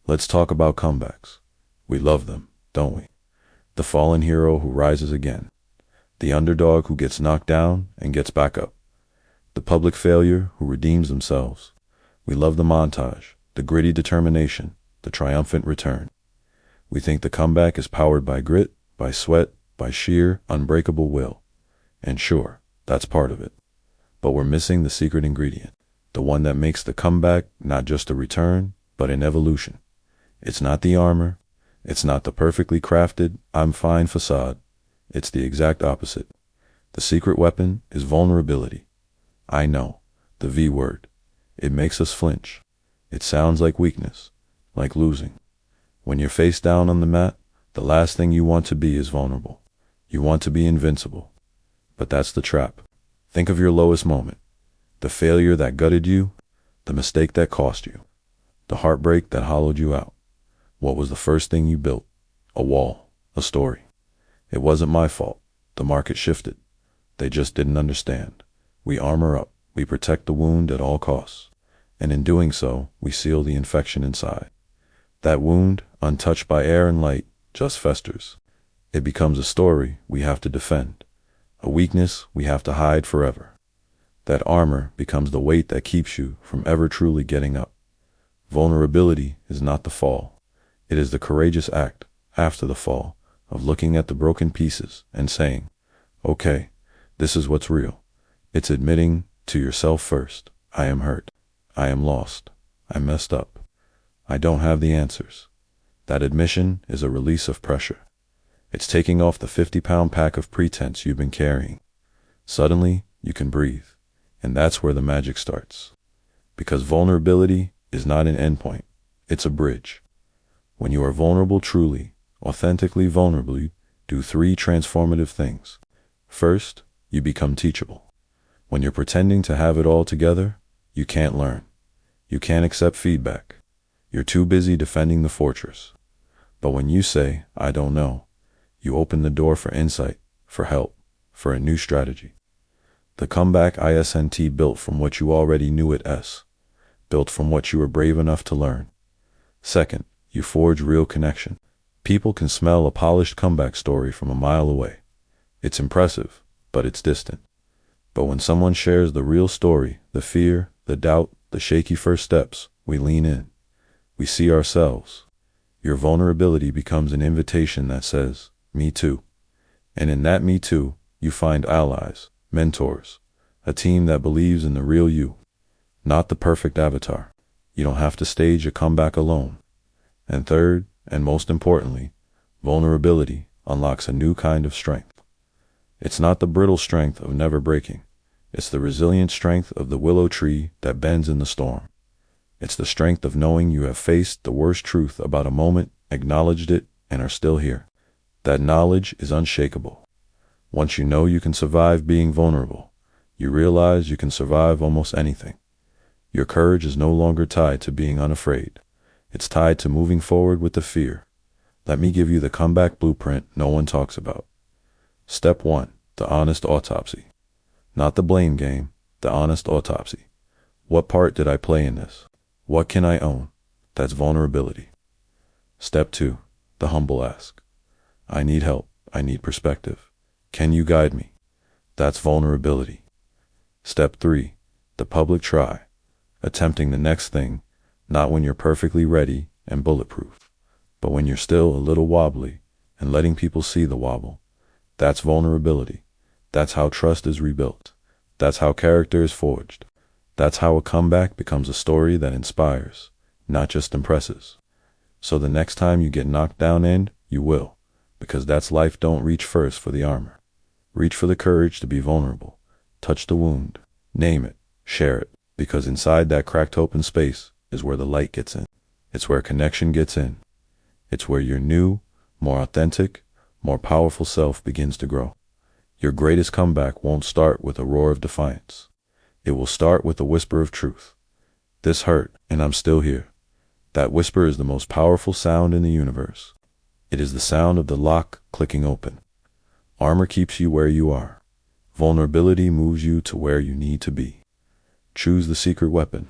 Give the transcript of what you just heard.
Let's talk about comebacks. We love them, don't we? The fallen hero who rises again. The underdog who gets knocked down and gets back up. The public failure who redeems themselves. We love the montage, the gritty determination, the triumphant return. We think the comeback is powered by grit, by sweat, by sheer, unbreakable will. And sure, that's part of it. But we're missing the secret ingredient, the one that makes the comeback not just a return, but an evolution. It's not the armor. It's not the perfectly crafted, I'm fine facade. It's the exact opposite. The secret weapon is vulnerability. I know, the V word. It makes us flinch. It sounds like weakness, like losing. When you're face down on the mat, the last thing you want to be is vulnerable. You want to be invincible. But that's the trap. Think of your lowest moment. The failure that gutted you, the mistake that cost you, the heartbreak that hollowed you out. What was the first thing you built? A wall, a story. It wasn't my fault. The market shifted. They just didn't understand. We armor up. We protect the wound at all costs. And in doing so, we seal the infection inside. That wound, untouched by air and light, just festers. It becomes a story we have to defend. A weakness we have to hide forever. That armor becomes the weight that keeps you from ever truly getting up. Vulnerability is not the fall. It is the courageous act, after the fall, of looking at the broken pieces and saying, okay, this is what's real. It's admitting to yourself first, I am hurt. I am lost. I messed up. I don't have the answers. That admission is a release of pressure. It's taking off the 50-pound pack of pretense you've been carrying. Suddenly, you can breathe. And that's where the magic starts. Because vulnerability is not an endpoint. It's a bridge. When you are vulnerable truly, authentically vulnerably, do three transformative things. First, you become teachable. When you're pretending to have it all together, you can't learn. You can't accept feedback. You're too busy defending the fortress. But when you say, I don't know, you open the door for insight, for help, for a new strategy. The comeback isn't built from what you already knew at S, built from what you were brave enough to learn. Second, you forge real connection. People can smell a polished comeback story from a mile away. It's impressive, but it's distant. But when someone shares the real story, the fear, the doubt, the shaky first steps, we lean in. We see ourselves. Your vulnerability becomes an invitation that says, me too. And in that me too, you find allies, mentors, a team that believes in the real you, not the perfect avatar. You don't have to stage a comeback alone. And third, and most importantly, vulnerability unlocks a new kind of strength. It's not the brittle strength of never breaking. It's the resilient strength of the willow tree that bends in the storm. It's the strength of knowing you have faced the worst truth about a moment, acknowledged it, and are still here. That knowledge is unshakable. Once you know you can survive being vulnerable, you realize you can survive almost anything. Your courage is no longer tied to being unafraid. It's tied to moving forward with the fear. Let me give you the comeback blueprint no one talks about. Step 1, the honest autopsy. Not the blame game, the honest autopsy. What part did I play in this? What can I own? That's vulnerability. Step 2, the humble ask. I need help. I need perspective. Can you guide me? That's vulnerability. Step 3, the public try. Attempting the next thing, not when you're perfectly ready and bulletproof, but when you're still a little wobbly and letting people see the wobble. That's vulnerability. That's how trust is rebuilt. That's how character is forged. That's how a comeback becomes a story that inspires, not just impresses. So the next time you get knocked down you will, because that's life. Don't reach first for the armor. Reach for the courage to be vulnerable. Touch the wound. Name it. Share it. Because inside that cracked open space is where the light gets in. It's where connection gets in. It's where your new, more authentic, more powerful self begins to grow. Your greatest comeback won't start with a roar of defiance. It will start with a whisper of truth. This hurt, and I'm still here. That whisper is the most powerful sound in the universe. It is the sound of the lock clicking open. Armor keeps you where you are. Vulnerability moves you to where you need to be. Choose the secret weapon.